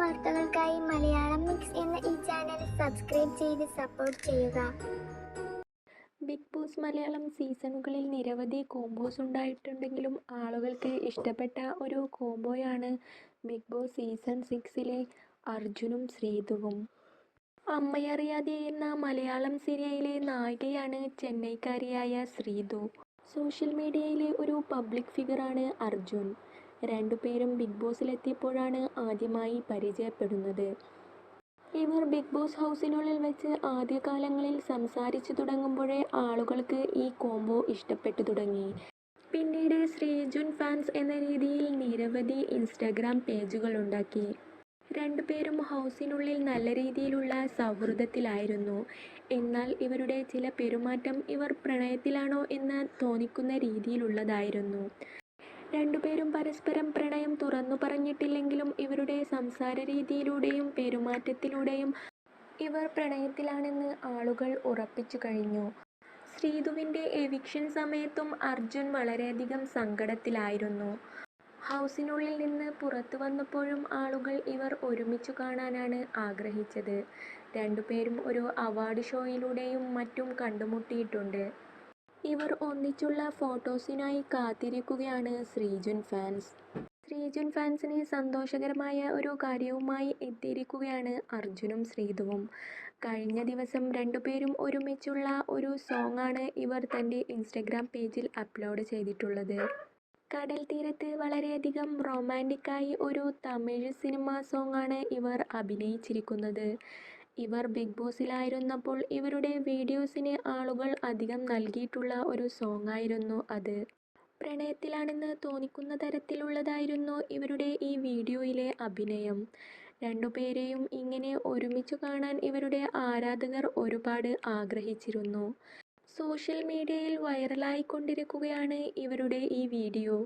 വാർത്തകൾക്കായി മലയാളം മിക്സ് എന്ന ഈ ചാനൽ സബ്സ്ക്രൈബ് ചെയ്ത് സപ്പോർട്ട് ചെയ്യുക. ബിഗ് ബോസ് മലയാളം സീസണുകളിൽ നിരവധി കോംബോസ് ഉണ്ടായിട്ടുണ്ടെങ്കിലും ആളുകൾക്ക് ഇഷ്ടപ്പെട്ട ഒരു കോംബോയാണ് ബിഗ് ബോസ് സീസൺ 6ലെ അർജുനും ശ്രീതുവും. അമ്മയറിയാതെ എന്ന മലയാളം സീരിയലിലെ നായികയാണ് ചെന്നൈക്കാരിയായ ശ്രീതു. സോഷ്യൽ മീഡിയയിലെ ഒരു പബ്ലിക് ഫിഗറാണ് അർജുൻ. രണ്ടുപേരും ബിഗ് ബോസിലെത്തിയപ്പോഴാണ് ആദ്യമായി പരിചയപ്പെടുന്നത്. ഇവർ ബിഗ് ബോസ് ഹൗസിനുള്ളിൽ വെച്ച് ആദ്യകാലങ്ങളിൽ സംസാരിച്ചു തുടങ്ങുമ്പോഴേ ആളുകൾക്ക് ഈ കോംബോ ഇഷ്ടപ്പെട്ടു തുടങ്ങി. പിന്നീട് ശ്രീജുൻ ഫാൻസ് എന്ന രീതിയിൽ നിരവധി ഇൻസ്റ്റഗ്രാം പേജുകൾ ഉണ്ടാക്കി. രണ്ടുപേരും ഹൗസിനുള്ളിൽ നല്ല രീതിയിലുള്ള സൗഹൃദത്തിലായിരുന്നു. എന്നാൽ ഇവരുടെ ചില പെരുമാറ്റം ഇവർ പ്രണയത്തിലാണോ എന്ന് തോന്നിക്കുന്ന രീതിയിലുള്ളതായിരുന്നു. രണ്ടുപേരും പരസ്പരം പ്രണയം തുറന്നു പറഞ്ഞിട്ടില്ലെങ്കിലും ഇവരുടെ സംസാര രീതിയിലൂടെയും പെരുമാറ്റത്തിലൂടെയും ഇവർ പ്രണയത്തിലാണെന്ന് ആളുകൾ ഉറപ്പിച്ചു കഴിഞ്ഞു. ശ്രീതുവിൻ്റെ എവിക്ഷൻ സമയത്തും അർജുൻ വളരെയധികം സങ്കടത്തിലായിരുന്നു. ഹൗസിനുള്ളിൽ നിന്ന് പുറത്തു വന്നപ്പോഴും ആളുകൾ ഇവർ ഒരുമിച്ചു കാണാനാണ് ആഗ്രഹിച്ചത്. രണ്ടുപേരും ഒരു അവാർഡ് ഷോയിലൂടെയും മറ്റും കണ്ടുമുട്ടിയിട്ടുണ്ട്. ഇവർ ഒന്നിച്ചുള്ള ഫോട്ടോസിനായി കാത്തിരിക്കുകയാണ് ശ്രീജുൻ ഫാൻസ്. ശ്രീജുൻ ഫാൻസിന് സന്തോഷകരമായ ഒരു കാര്യവുമായി എത്തിയിരിക്കുകയാണ് അർജുനും ശ്രീതുവും. കഴിഞ്ഞ ദിവസം രണ്ടുപേരും ഒരുമിച്ചുള്ള ഒരു സോങ്ങാണ് ഇവർ തൻ്റെ ഇൻസ്റ്റഗ്രാം പേജിൽ അപ്ലോഡ് ചെയ്തിട്ടുള്ളത്. കടൽ തീരത്ത് വളരെയധികം റൊമാൻറ്റിക്കായി ഒരു തമിഴ് സിനിമ സോങ്ങാണ് ഇവർ അഭിനയിച്ചിരിക്കുന്നത്. ഇവർ ബിഗ് ബോസിലായിരുന്നപ്പോൾ ഇവരുടെ വീഡിയോസിന് ആളുകൾ അധികം നൽകിയിട്ടുള്ള ഒരു സോങ്ങായിരുന്നു അത്. പ്രണയത്തിലാണെന്ന് തോന്നിക്കുന്ന തരത്തിലുള്ളതായിരുന്നു ഇവരുടെ ഈ വീഡിയോയിലെ അഭിനയം. രണ്ടുപേരെയും ഇങ്ങനെ ഒരുമിച്ചു കാണാൻ ഇവരുടെ ആരാധകർ ഒരുപാട് ആഗ്രഹിച്ചിരുന്നു. സോഷ്യൽ മീഡിയയിൽ വൈറലായിക്കൊണ്ടിരിക്കുകയാണ് ഇവരുടെ ഈ വീഡിയോ.